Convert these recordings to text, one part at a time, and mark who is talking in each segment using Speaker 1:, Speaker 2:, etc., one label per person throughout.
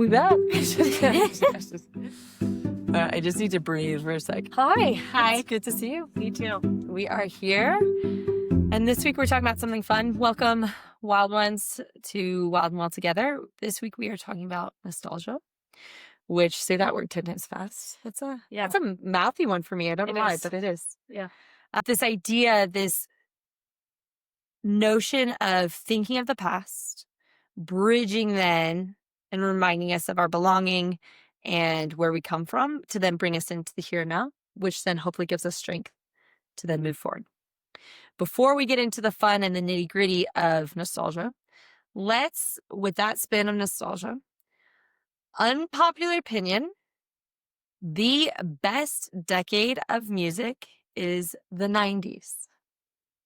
Speaker 1: We back. I just need to breathe for a sec. Hi. It's good to see you.
Speaker 2: Me too.
Speaker 1: We are here. And this week we're talking about something fun. Welcome, Wild Ones, to Wild and Well Together. This week we are talking about nostalgia, which, say that word 10 times fast. It's a mouthy one for me. I don't know why, but it is.
Speaker 2: Yeah.
Speaker 1: This idea, this notion of thinking of the past, bridging then and reminding us of our belonging and where we come from to then bring us into the here and now, which then hopefully gives us strength to then move forward. Before we get into the fun and the nitty gritty of nostalgia, let's, with that spin of nostalgia, unpopular opinion, the best decade of music is the 90s.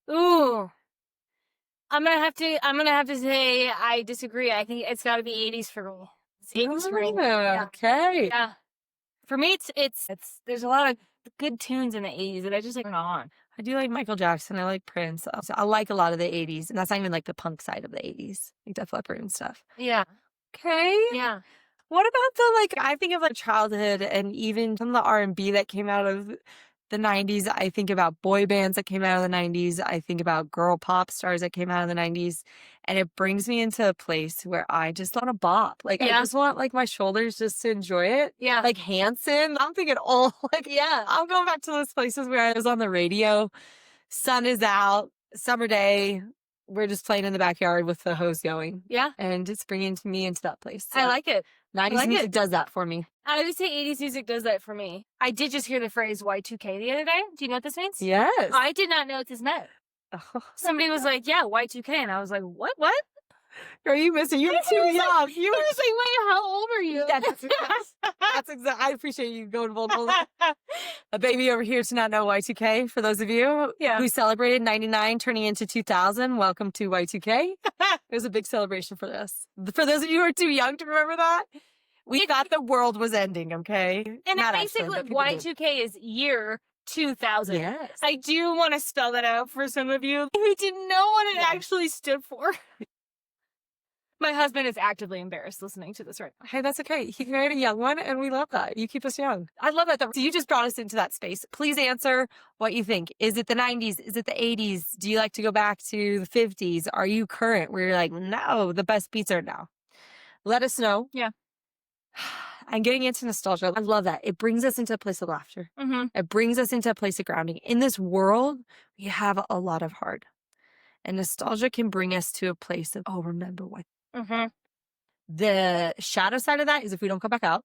Speaker 2: Ooh. I'm gonna have to say I disagree. I think it's gotta be 80s for me. It's 80s for me.
Speaker 1: Yeah. Okay.
Speaker 2: Yeah. For me it's there's a lot of good tunes in the 80s that I just like on.
Speaker 1: I do like Michael Jackson. I like Prince. Also, I like a lot of the 80s. And that's not even like the punk side of the 80s. Like Def Leppard and stuff.
Speaker 2: Yeah.
Speaker 1: Okay.
Speaker 2: Yeah.
Speaker 1: What about the, I think of like childhood and even some of the R&B that came out of the 90s. I think about boy bands that came out of the 90s. I think about girl pop stars that came out of the 90s. And it brings me into a place where I just want to bop. I just want my shoulders just to enjoy it.
Speaker 2: Yeah.
Speaker 1: Like Hanson. I'm thinking, I'm going back to those places where I was on the radio. Sun is out, summer day. We're just playing in the backyard with the hose going.
Speaker 2: Yeah.
Speaker 1: And it's bringing me into that place. So
Speaker 2: I like it.
Speaker 1: 90s music does that for me.
Speaker 2: I would say 80s music does that for me. I did just hear the phrase Y2K the other day. Do you know what this means?
Speaker 1: Yes.
Speaker 2: I did not know what this meant. Somebody was like, yeah, Y2K. And I was like, what?
Speaker 1: Are you missing? You're too young.
Speaker 2: You were just like, wait, how old are you?
Speaker 1: Yeah, that's exactly. I appreciate you going vulnerable. A baby over here to not know Y2K. For those of you who celebrated 99 turning into 2000, welcome to Y2K. It was a big celebration for us. For those of you who are too young to remember that, we thought the world was ending, okay?
Speaker 2: And
Speaker 1: not
Speaker 2: basically,
Speaker 1: actually,
Speaker 2: Y2K is year 2000.
Speaker 1: Yes.
Speaker 2: I do want to spell that out for some of you who didn't know what it actually stood for. My husband is actively embarrassed listening to this right now.
Speaker 1: Hey, that's okay. He married a young one, and we love that. You keep us young. I love that. So you just brought us into that space. Please answer what you think. Is it the 90s? Is it the 80s? Do you like to go back to the 50s? Are you current where you're like, no, the best beats are now? Let us know.
Speaker 2: Yeah.
Speaker 1: I'm getting into nostalgia. I love that. It brings us into a place of laughter.
Speaker 2: Mm-hmm.
Speaker 1: It brings us into a place of grounding. In this world, we have a lot of hard. And nostalgia can bring us to a place of, remember what.
Speaker 2: Mm-hmm.
Speaker 1: The shadow side of that is if we don't come back out,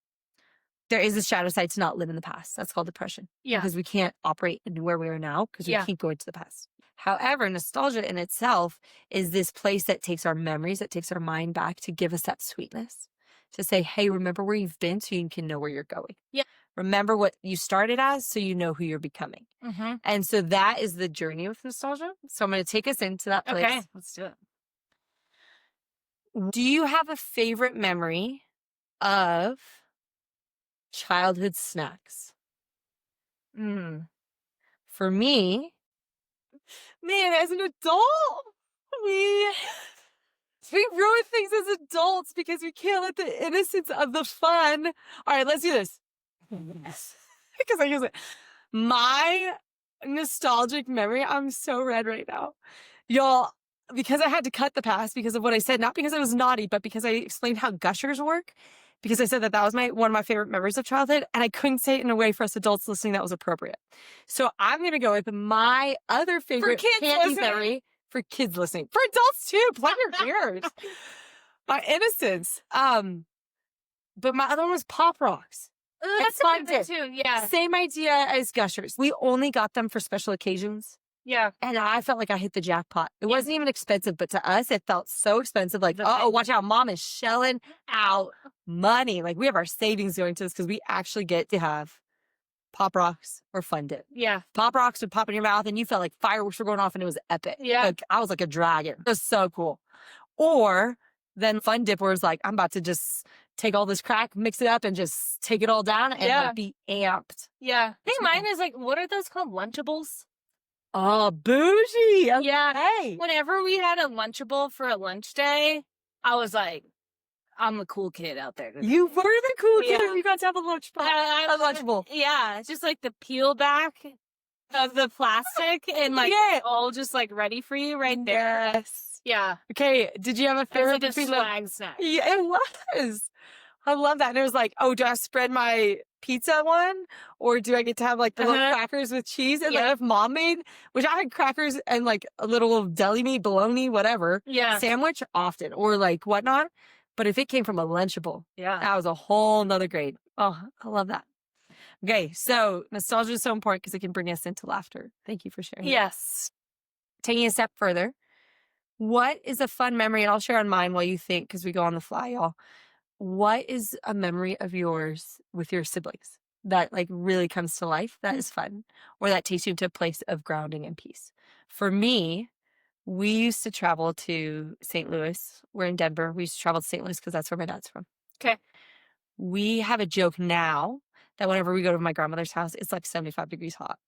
Speaker 1: there is a shadow side to not live in the past. That's called depression.
Speaker 2: Yeah.
Speaker 1: Because we can't operate in where we are now because we keep going to the past. However, nostalgia in itself is this place that takes our memories, that takes our mind back to give us that sweetness. To say, hey, remember where you've been so you can know where you're going.
Speaker 2: Yeah. Remember
Speaker 1: what you started as so you know who you're becoming.
Speaker 2: Mm-hmm.
Speaker 1: And so that is the journey with nostalgia. So I'm going to take us into that place.
Speaker 2: Okay, let's do it.
Speaker 1: Do you have a favorite memory of childhood snacks? For me, man, as an adult, we ruin things as adults because we can't let the innocence of the fun. All right, let's do this. Yes. Because I use it. My nostalgic memory, I'm so red right now. Y'all, because I had to cut the past because of what I said, not because I was naughty, but because I explained how gushers work. Because I said that was one of my favorite memories of childhood, and I couldn't say it in a way for us adults listening that was appropriate. So I'm going to go with my other favorite candy memory. For kids listening. For adults too. Plug your ears. My innocence. But my other one was Pop Rocks.
Speaker 2: That's fun too. Yeah.
Speaker 1: Same idea as Gushers. We only got them for special occasions.
Speaker 2: Yeah.
Speaker 1: And I felt like I hit the jackpot. It wasn't even expensive, but to us, it felt so expensive. Like, watch out. Mom is shelling out money. Like, we have our savings going to this because we actually get to have Pop Rocks or Fun Dip.
Speaker 2: Yeah.
Speaker 1: Pop Rocks would pop in your mouth and you felt like fireworks were going off and it was epic.
Speaker 2: Yeah.
Speaker 1: Like, I was like a dragon. It was so cool. Or then Fun Dip where it's like, I'm about to just take all this crack, mix it up and just take it all down and be amped.
Speaker 2: Yeah. I think mine is what are those called? Lunchables?
Speaker 1: Oh, bougie. Okay.
Speaker 2: Yeah. Whenever we had a Lunchable for a lunch day, I was like, I'm the cool kid out there. Today.
Speaker 1: You were the cool kid.
Speaker 2: Yeah.
Speaker 1: You got to have a lunchbox. A lunchable.
Speaker 2: Yeah, it's just like the peel back of the plastic and like all just like ready for you right there.
Speaker 1: Yes.
Speaker 2: Yeah.
Speaker 1: Okay. Did you have a favorite?
Speaker 2: It was like a swag snack.
Speaker 1: Yeah, it was. I love that. And it was like, oh, do I spread my pizza one? Or do I get to have like the little crackers with cheese? And like if mom made, which I had crackers and like a little deli meat, bologna, whatever, sandwich often or like whatnot. But if it came from a Lunchable, that was a whole nother grade. Oh, I love that. Okay, so nostalgia is so important because it can bring us into laughter. Thank you for sharing.
Speaker 2: Yes.
Speaker 1: Taking a step further, what is a fun memory? And I'll share on mine while you think because we go on the fly, y'all. What is a memory of yours with your siblings that like really comes to life that is fun or that takes you to a place of grounding and peace? For me, we used to travel to St. Louis. We're in Denver. We used to travel to St. Louis because that's where my dad's from.
Speaker 2: Okay.
Speaker 1: We have a joke now that whenever we go to my grandmother's house, it's like 75 degrees hot.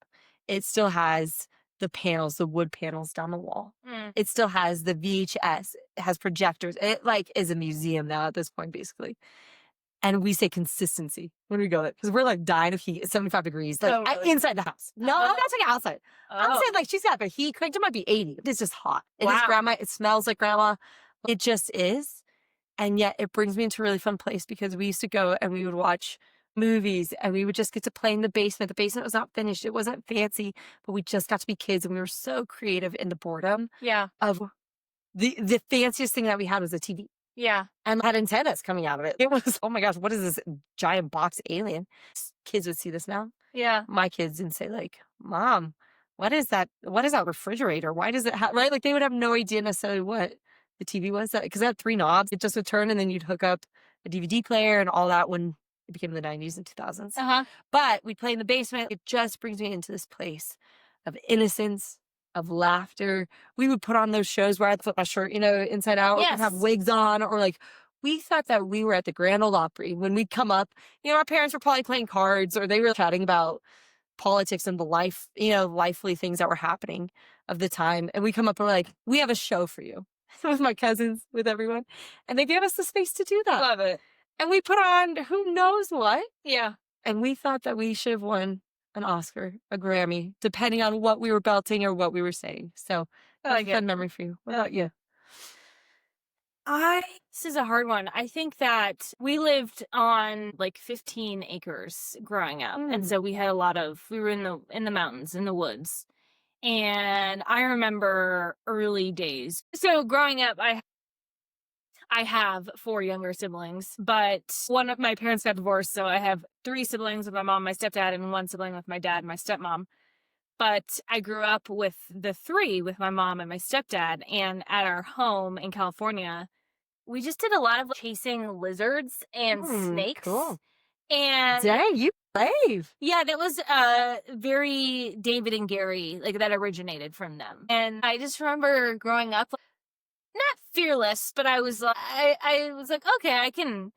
Speaker 1: It still has the panels, the wood panels down the wall. It still has the VHS. It has projectors. It like is a museum now at this point, basically. And we say consistency when we go there because we're like dying of heat. It's 75 degrees, like inside the house. No, I'm not saying outside. I'm saying like she's got the heat cranked. It might be 80. It's just hot. It is grandma. It smells like grandma. It just is. And yet it brings me into a really fun place because we used to go and we would watch movies and we would just get to play in the basement. The basement was not finished. It wasn't fancy, but we just got to be kids and we were so creative in the boredom of the fanciest thing that we had was a TV.
Speaker 2: Yeah.
Speaker 1: And had antennas coming out of it. It was, oh my gosh, what is this giant box alien? Kids would see this now.
Speaker 2: Yeah.
Speaker 1: My kids and say like, Mom, what is that? What is that refrigerator? Why does it have, right? Like they would have no idea necessarily what the TV was because it had 3 knobs. It just would turn and then you'd hook up a DVD player and all that when it became the 90s and 2000s. But we'd play in the basement. It just brings me into this place of innocence, of laughter. We would put on those shows where I'd flip my shirt, inside out, or have wigs on, or like we thought that we were at the Grand Ole Opry when we'd come up. Our parents were probably playing cards or they were chatting about politics and the life, lively things that were happening of the time. And we come up and we're like, we have a show for you with my cousins, with everyone. And they gave us the space to do that.
Speaker 2: Love it.
Speaker 1: And we put on who knows what.
Speaker 2: Yeah.
Speaker 1: And we thought that we should have won an Oscar, a Grammy, depending on what we were belting or what we were saying. So that's a fun memory for you. What about you?
Speaker 2: This is a hard one. I think that we lived on like 15 acres growing up. And so we had we were in the mountains, in the woods. And I remember early days. So growing up, I have 4 younger siblings, but one of my parents got divorced. So I have 3 siblings with my mom, my stepdad, and 1 sibling with my dad and my stepmom. But I grew up with the 3 with my mom and my stepdad. And at our home in California, we just did a lot of chasing lizards and snakes.
Speaker 1: Cool.
Speaker 2: And
Speaker 1: dang, you brave.
Speaker 2: Yeah, that was very David and Gary, like that originated from them. And I just remember growing up, not fearless, but I was like, okay, I can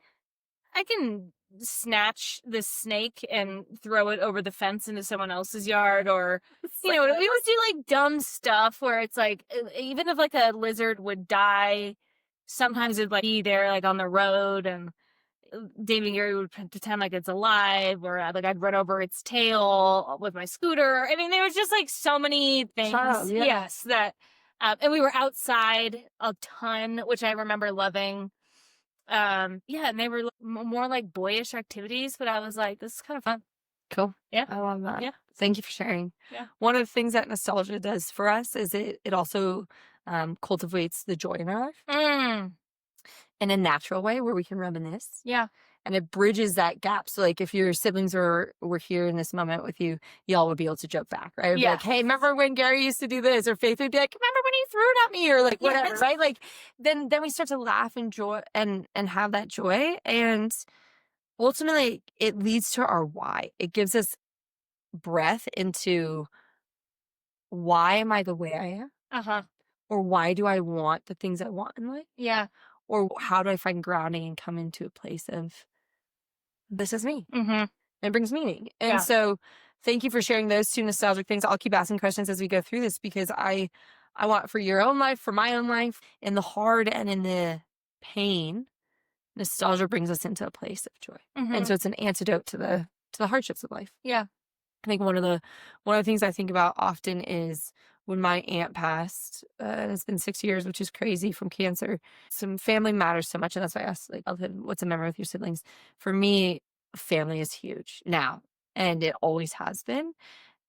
Speaker 2: snatch this snake and throw it over the fence into someone else's yard, or we would do like dumb stuff where it's like, even if like a lizard would die, sometimes it'd like be there like on the road, and David and Gary would pretend like it's alive, or like I'd run over its tail with my scooter. I mean, there was just like so many things. Yes, that. And we were outside a ton, which I remember loving. And they were more like boyish activities, but I was like, this is kind of fun.
Speaker 1: Cool.
Speaker 2: Yeah.
Speaker 1: I love that.
Speaker 2: Yeah.
Speaker 1: Thank you for sharing.
Speaker 2: Yeah.
Speaker 1: One of the things that nostalgia does for us is it also cultivates the joy in our life in a natural way where we can reminisce.
Speaker 2: Yeah.
Speaker 1: And it bridges that gap. So like if your siblings were here in this moment with you, y'all would be able to joke back, right? Yeah. Like, hey, remember when Gary used to do this? Or Faith would be like, remember when he threw it at me? Or like whatever, right? Like then we start to laugh and joy and have that joy. And ultimately it leads to our why. It gives us breath into why am I the way I am? Or why do I want the things I want in life?
Speaker 2: Yeah.
Speaker 1: Or how do I find grounding and come into a place of this is me. It brings meaning. And so thank you for sharing those 2 nostalgic things. I'll keep asking questions as we go through this because I want for your own life, for my own life, in the hard and in the pain, nostalgia brings us into a place of joy.
Speaker 2: Mhm.
Speaker 1: And so it's an antidote to the hardships of life.
Speaker 2: Yeah.
Speaker 1: I think one of the things I think about often is when my aunt passed, and it's been 6 years, which is crazy, from cancer. Some family matters so much, and that's why I asked, like, what's a memory with your siblings? For me, family is huge now, and it always has been.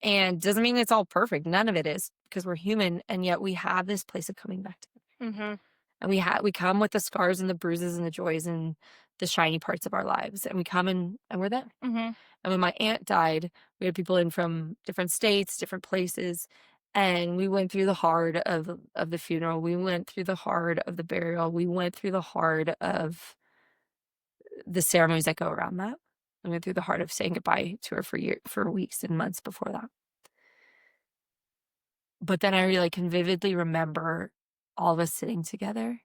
Speaker 1: And doesn't mean it's all perfect. None of it is, because we're human, and yet we have this place of coming back together.
Speaker 2: Mm-hmm.
Speaker 1: And we come with the scars and the bruises and the joys and the shiny parts of our lives, and we come and we're there.
Speaker 2: Mm-hmm.
Speaker 1: And when my aunt died, we had people in from different states, different places, and we went through the hard of the funeral. We went through the hard of the burial. We went through the hard of the ceremonies that go around that. We went through the hard of saying goodbye to her for weeks and months before that. But then I really can vividly remember all of us sitting together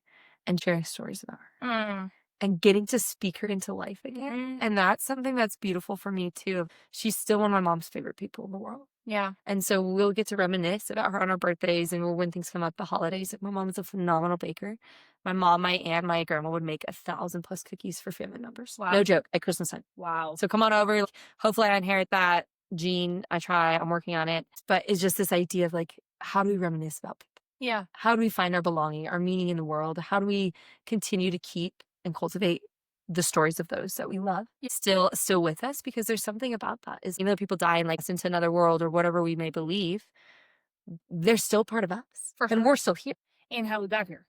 Speaker 1: and sharing stories about her.
Speaker 2: Mm.
Speaker 1: And getting to speak her into life again.
Speaker 2: Mm.
Speaker 1: And that's something that's beautiful for me too. She's still one of my mom's favorite people in the world.
Speaker 2: Yeah.
Speaker 1: And so we'll get to reminisce about her on our birthdays, and when things come up, the holidays. My mom is a phenomenal baker. My mom, my aunt, my grandma would make 1,000+ cookies for family members.
Speaker 2: Wow.
Speaker 1: No joke, at Christmas time.
Speaker 2: Wow.
Speaker 1: So come on over. Hopefully I inherit that gene. I'm working on it. But it's just this idea of, like, how do we reminisce about people?
Speaker 2: Yeah.
Speaker 1: How do we find our belonging, our meaning in the world? How do we continue to keep and cultivate the stories of those that we love still with us? Because there's something about that, is even though people die and, like, into another world or whatever we may believe, they're still part of us.
Speaker 2: For sure.
Speaker 1: And we're still here.
Speaker 2: And how we got here.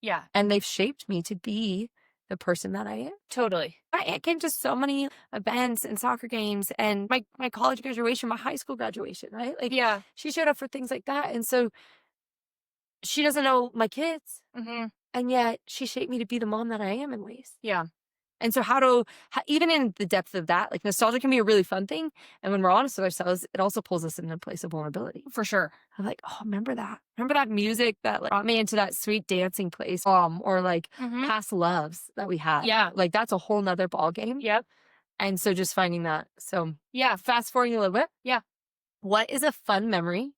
Speaker 1: Yeah. And they've shaped me to be the person that I am.
Speaker 2: Totally.
Speaker 1: I came to so many events and soccer games and my college graduation, my high school graduation, right? Like,
Speaker 2: Yeah.
Speaker 1: she showed up for things like that. And so she doesn't know my kids.
Speaker 2: Mm-hmm.
Speaker 1: And yet she shaped me to be the mom that I am in ways.
Speaker 2: Yeah.
Speaker 1: And so even in the depth of that, like, nostalgia can be a really fun thing. And when we're honest with ourselves, it also pulls us into a place of vulnerability.
Speaker 2: For sure.
Speaker 1: I'm like, oh, remember that music that, like, brought me into that sweet dancing place, or like past loves that we had.
Speaker 2: Yeah.
Speaker 1: Like, that's a whole nother ball game.
Speaker 2: Yep.
Speaker 1: And so just finding that. So
Speaker 2: yeah,
Speaker 1: fast forwarding a little bit.
Speaker 2: Yeah.
Speaker 1: What is a fun memory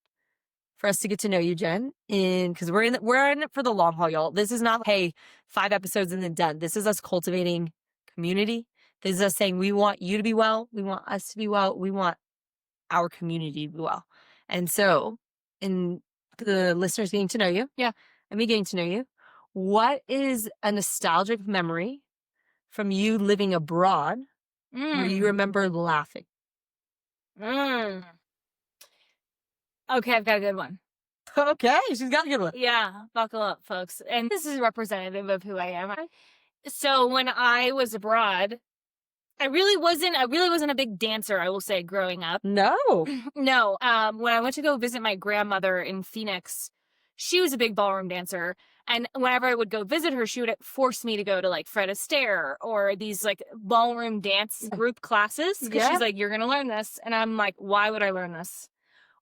Speaker 1: for us to get to know you, Jen? Because we're in it for the long haul, y'all. This is not, hey, 5 episodes and then done. This is us cultivating community. This is us saying, we want you to be well. We want us to be well. We want our community to be well. And so, in the listeners getting to know you, and me getting to know you, what is a nostalgic memory from you living abroad where you remember laughing?
Speaker 2: Okay, I've got a good one.
Speaker 1: Okay, she's got a good one.
Speaker 2: Yeah, buckle up, folks. And this is representative of who I am. So when I was abroad, I really wasn't a big dancer, I will say, growing up.
Speaker 1: No.
Speaker 2: No. When I went to go visit my grandmother in Phoenix, she was a big ballroom dancer. And whenever I would go visit her, she would force me to go to, like, Fred Astaire or these, like, ballroom dance group classes. Because she's like, you're going to learn this. And I'm like, why would I learn this?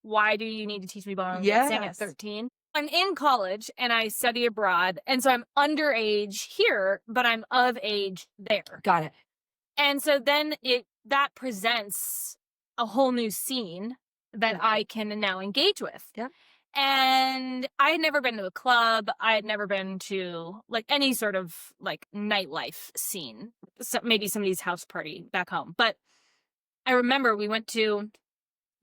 Speaker 2: Why do you need to teach me ballroom dancing at 13? I'm in college and I study abroad. And so I'm underage here, but I'm of age there.
Speaker 1: Got it.
Speaker 2: And so then that presents a whole new scene that I can now engage with.
Speaker 1: Yeah.
Speaker 2: And I had never been to a club. I had never been to, like, any sort of, like, nightlife scene. So maybe somebody's house party back home. But I remember we went to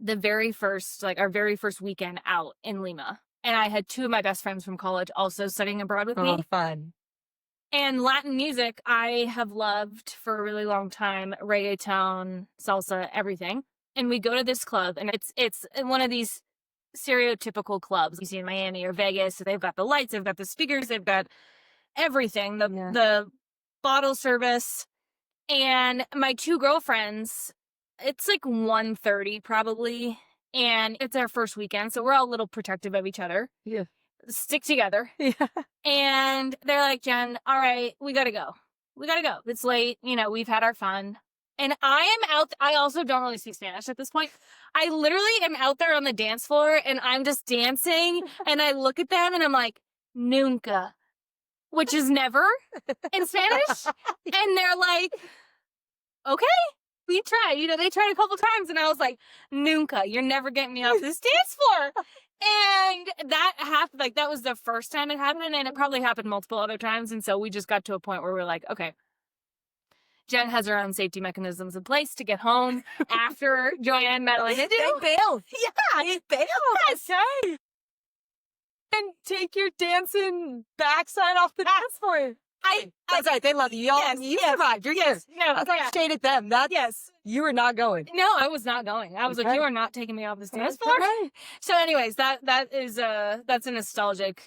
Speaker 2: our very first weekend out in Lima. And I had 2 of my best friends from college also studying abroad with me.
Speaker 1: Oh, fun.
Speaker 2: And Latin music, I have loved for a really long time. Reggaeton, salsa, everything. And we go to this club, and it's one of these stereotypical clubs you see in Miami or Vegas. So they've got the lights, they've got the speakers, they've got everything, the bottle service. And my 2 girlfriends, it's like 1:30 probably, and it's our first weekend, so we're all a little protective of each other.
Speaker 1: Yeah.
Speaker 2: Stick together.
Speaker 1: Yeah.
Speaker 2: And they're like, Jen, all right, we gotta go. It's late, we've had our fun. And I am out. I also don't really speak Spanish at this point. I literally am out there on the dance floor and I'm just dancing and I look at them and I'm like, nunca, which is never in Spanish. And they're like, okay, we tried. They tried a couple times and I was like, nunca, you're never getting me off this dance floor. And that happened. Like, that was the first time it happened, and it probably happened multiple other times. And so we just got to a point where we're like, okay, Jen has her own safety mechanisms in place to get home after Joanne meddling into.
Speaker 1: They bailed.
Speaker 2: Yeah,
Speaker 1: They bailed. Okay. And take your dancing backside off the dance floor. That's right. They love you. Y'all,
Speaker 2: Yes,
Speaker 1: you
Speaker 2: yes.
Speaker 1: survived. You're good.
Speaker 2: No,
Speaker 1: That's like shade at them. That's,
Speaker 2: yes.
Speaker 1: You were not going.
Speaker 2: No, I was not going. I was like,
Speaker 1: Okay.
Speaker 2: you are not taking me off this dance
Speaker 1: That's
Speaker 2: floor.
Speaker 1: okay.
Speaker 2: So, anyways, that's a nostalgic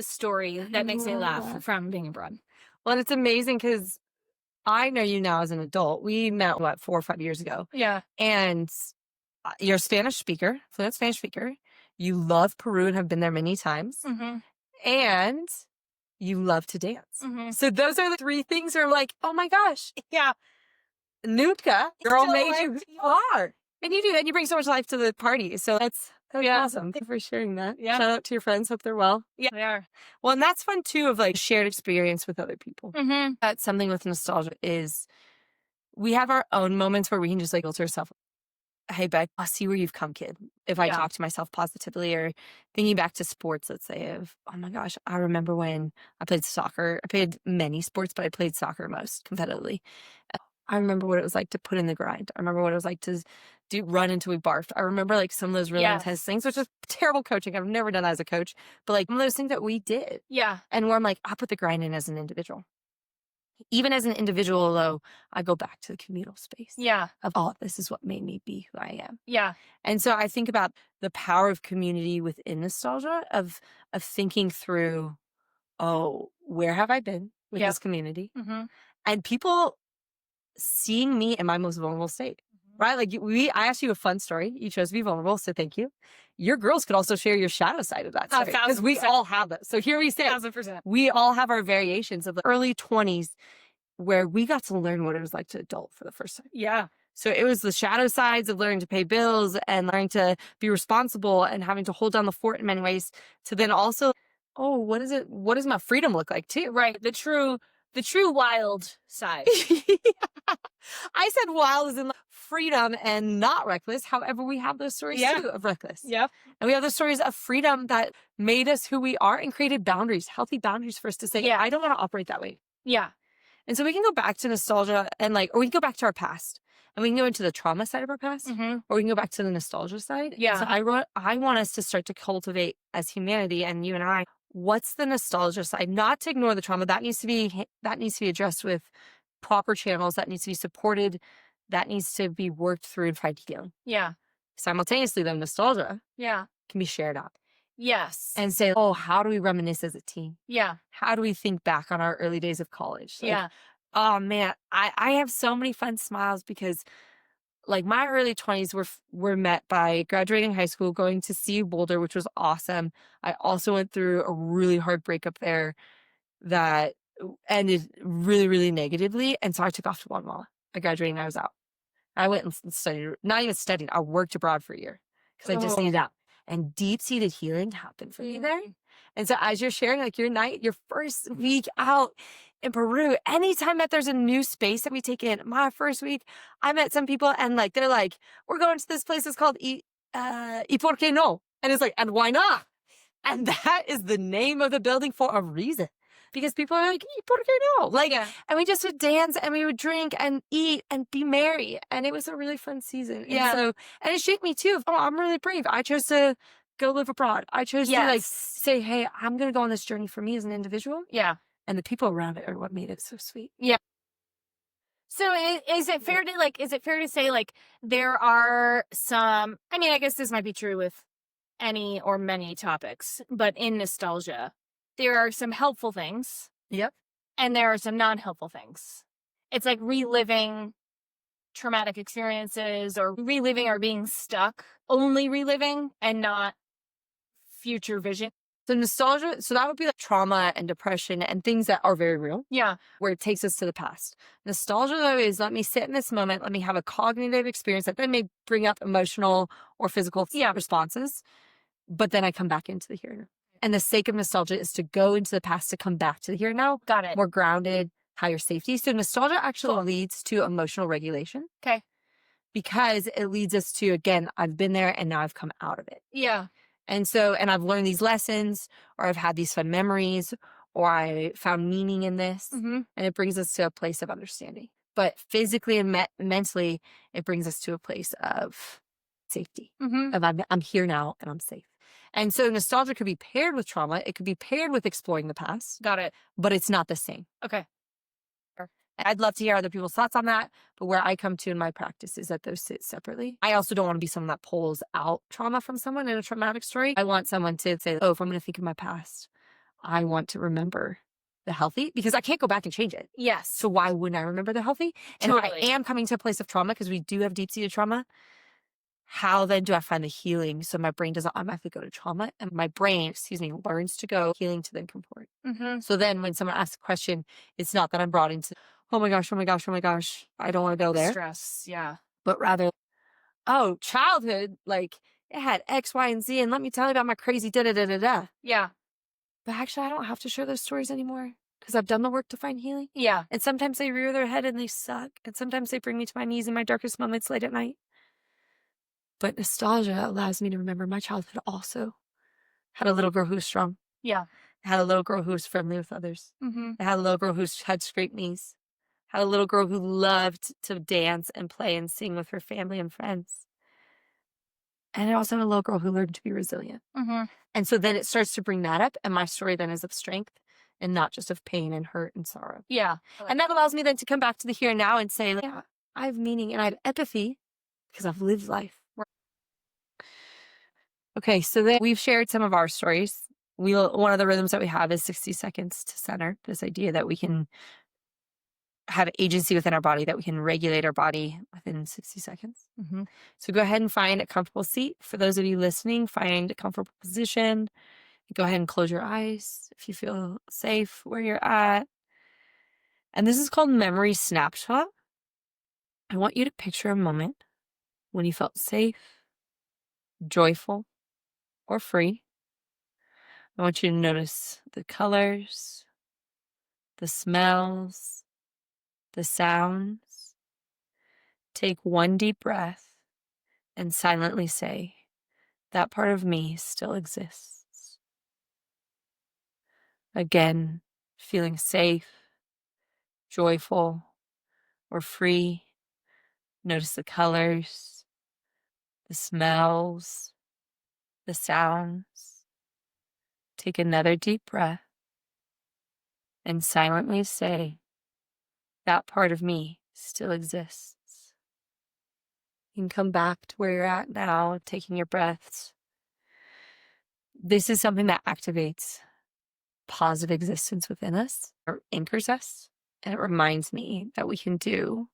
Speaker 2: story that makes me laugh from being abroad.
Speaker 1: Well, and it's amazing because I know you now as an adult. We met, 4 or 5 years ago.
Speaker 2: Yeah.
Speaker 1: And you're a Spanish speaker, fluent Spanish speaker. You love Peru and have been there many times.
Speaker 2: Mm-hmm.
Speaker 1: And you love to dance.
Speaker 2: Mm-hmm.
Speaker 1: So those are the 3 things that are like, oh my gosh,
Speaker 2: Yeah.
Speaker 1: Nuka, girl
Speaker 2: Still
Speaker 1: made
Speaker 2: like
Speaker 1: you who you are. And you do, and you bring so much life to the party. So that's awesome. Thank you for sharing that.
Speaker 2: Yeah.
Speaker 1: Shout out to your friends. Hope they're well.
Speaker 2: Yeah, they are.
Speaker 1: Well, and that's fun too, of like shared experience with other people.
Speaker 2: Mm-hmm.
Speaker 1: That's something with nostalgia is we have our own moments where we can just like guilt ourselves. Hey, Beck, I'll see where you've come, kid. If I talk to myself positively, or thinking back to sports, let's say, of, oh my gosh, I remember when I played soccer. I played many sports, but I played soccer most competitively. I remember what it was like to put in the grind. I remember what it was like to run until we barfed. I remember like some of those really intense things, which is terrible coaching. I've never done that as a coach, but like some of those things that we did.
Speaker 2: Yeah.
Speaker 1: And where I'm like, I put the grind in as an individual. Even as an individual, though, I go back to the communal space.
Speaker 2: Yeah.
Speaker 1: Of, oh, this is what made me be who I am.
Speaker 2: Yeah.
Speaker 1: And so I think about the power of community within nostalgia, of thinking through, oh, where have I been with this community?
Speaker 2: Mm-hmm.
Speaker 1: And people seeing me in my most vulnerable state, right? Like I asked you a fun story. You chose to be vulnerable, so thank you. Your girls could also share your shadow side of that story, because we all have that. So here we say,
Speaker 2: 1,000%.
Speaker 1: we all have our variations of the early 20s where we got to learn what it was like to adult for the first time.
Speaker 2: Yeah.
Speaker 1: So it was the shadow sides of learning to pay bills and learning to be responsible and having to hold down the fort in many ways, to then also, oh, what does my freedom look like too?
Speaker 2: Right. The true wild side.
Speaker 1: I said wild as in freedom and not reckless. However, we have those stories too of reckless.
Speaker 2: Yep.
Speaker 1: And we have those stories of freedom that made us who we are and created boundaries, healthy boundaries for us to say, I don't want to operate that way.
Speaker 2: Yeah.
Speaker 1: And so we can go back to nostalgia and or we can go back to our past, and we can go into the trauma side of our past, or we can go back to the nostalgia side.
Speaker 2: Yeah.
Speaker 1: So I want us to start to cultivate as humanity, and you and I, what's the nostalgia side? Not to ignore the trauma. That needs to be addressed with proper channels. That needs to be supported. That needs to be worked through and find healing.
Speaker 2: Yeah.
Speaker 1: Simultaneously, the nostalgia can be shared out.
Speaker 2: Yes.
Speaker 1: And say, oh, how do we reminisce as a team?
Speaker 2: Yeah.
Speaker 1: How do we think back on our early days of college?
Speaker 2: Like,
Speaker 1: oh man, I have so many fun smiles because like my early 20s were met by graduating high school, going to CU Boulder, which was awesome. I also went through a really hard breakup there that ended really, really negatively. And so I took off to Guatemala. I graduated and I was out. I went and studied, not even studied, I worked abroad for a year because I just needed out. And deep-seated healing happened for me there. And so as you're sharing like your first week out in Peru, anytime that there's a new space that we take in, my first week, I met some people and like, they're like, we're going to this place, it's called Y Por Qué No? And it's like, and why not? And that is the name of the building for a reason. Because people are like, ¿Y por qué no? Like, and we just would dance and we would drink and eat and be merry. And it was a really fun season. And it shaped me too. Oh, I'm really brave. I chose to go live abroad. I chose to like say, hey, I'm going to go on this journey for me as an individual. Yeah. And the people around it are what made it so sweet.
Speaker 2: Yeah. So is it fair to say like there are some, I mean, I guess this might be true with any or many topics, but in nostalgia, there are some helpful things.
Speaker 1: Yep.
Speaker 2: And there are some non-helpful things. It's like reliving traumatic experiences or reliving or being stuck, only reliving and not future vision.
Speaker 1: So nostalgia, so that would be like trauma and depression and things that are very real.
Speaker 2: Yeah.
Speaker 1: Where it takes us to the past. Nostalgia, though, is let me sit in this moment, let me have a cognitive experience that then may bring up emotional or physical responses, but then I come back into the here and now. And the sake of nostalgia is to go into the past to come back to the here and now.
Speaker 2: Got it.
Speaker 1: More grounded, higher safety. So nostalgia actually leads to emotional regulation.
Speaker 2: Okay.
Speaker 1: Because it leads us to, again, I've been there and now I've come out of it.
Speaker 2: Yeah.
Speaker 1: And so, and I've learned these lessons, or I've had these fun memories, or I found meaning in this.
Speaker 2: Mm-hmm.
Speaker 1: And it brings us to a place of understanding. But physically and mentally, it brings us to a place of safety.
Speaker 2: Mm-hmm.
Speaker 1: Of I'm here now and I'm safe. And so nostalgia could be paired with trauma. It could be paired with exploring the past.
Speaker 2: Got it.
Speaker 1: But it's not the same.
Speaker 2: Okay.
Speaker 1: I'd love to hear other people's thoughts on that. But where I come to in my practice is that those sit separately. I also don't want to be someone that pulls out trauma from someone in a traumatic story. I want someone to say, oh, if I'm going to think of my past, I want to remember the healthy, because I can't go back and change it.
Speaker 2: Yes.
Speaker 1: So why wouldn't I remember the healthy? And
Speaker 2: Totally.
Speaker 1: if I am coming to a place of trauma, because we do have deep-seated trauma, how then do I find the healing so my brain doesn't automatically go to trauma and my brain, learns to go healing to then comfort.
Speaker 2: Mm-hmm.
Speaker 1: So then when someone asks a question, it's not that I'm brought into, oh my gosh, I don't want to go there.
Speaker 2: Stress. Yeah.
Speaker 1: But rather, oh, childhood, like it had X, Y, and Z, and let me tell you about my crazy da-da-da-da-da.
Speaker 2: Yeah.
Speaker 1: But actually, I don't have to share those stories anymore because I've done the work to find healing.
Speaker 2: Yeah.
Speaker 1: And sometimes they rear their head and they suck. And sometimes they bring me to my knees in my darkest moments late at night. But nostalgia allows me to remember my childhood also. Had a little girl who was strong.
Speaker 2: Yeah.
Speaker 1: Had a little girl who was friendly with others.
Speaker 2: Mm-hmm.
Speaker 1: I had a little girl who had scraped knees. Had a little girl who loved to dance and play and sing with her family and friends. And I also had a little girl who learned to be resilient.
Speaker 2: Mm-hmm.
Speaker 1: And so then it starts to bring that up. And my story then is of strength and not just of pain and hurt and sorrow.
Speaker 2: Yeah.
Speaker 1: And that allows me then to come back to the here and now and say, yeah, I have meaning and I have empathy because I've lived life. Okay, so then we've shared some of our stories. One of the rhythms that we have is 60 seconds to center. This idea that we can have agency within our body, that we can regulate our body within 60 seconds.
Speaker 2: Mm-hmm.
Speaker 1: So go ahead and find a comfortable seat. For those of you listening, find a comfortable position. Go ahead and close your eyes if you feel safe where you're at. And this is called memory snapshot. I want you to picture a moment when you felt safe, joyful, or free. I want you to notice the colors, the smells, the sounds. Take one deep breath and silently say, that part of me still exists. Again, feeling safe, joyful, or free. Notice the colors, the smells, the sounds. Take another deep breath and silently say, that part of me still exists. You can come back to where you're at now, taking your breaths. This is something that activates positive existence within us, or anchors us, and it reminds me that we can do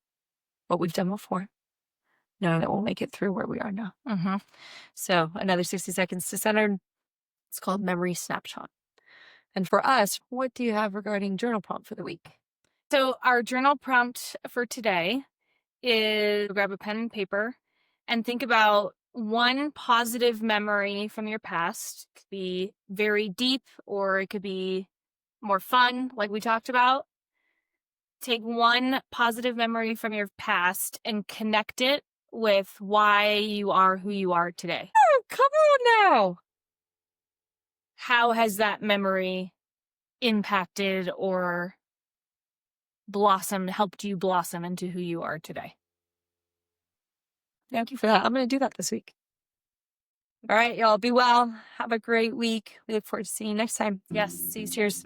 Speaker 1: what we've done before, knowing that we'll make it through where we are now.
Speaker 2: Mm-hmm.
Speaker 1: So another 60 seconds to center. It's called memory snapshot. And for us, what do you have regarding journal prompt for the week?
Speaker 2: So our journal prompt for today is grab a pen and paper and think about one positive memory from your past. It could be very deep or it could be more fun, like we talked about. Take one positive memory from your past and connect it with why you are who you are today.
Speaker 1: Oh, come on now.
Speaker 2: How has that memory impacted or blossomed, helped you blossom into who you are today?
Speaker 1: Thank you for that. I'm going to do that this week. All right, y'all. Be well. Have a great week. We look forward to seeing you next time.
Speaker 2: Yes.
Speaker 1: See you. Cheers.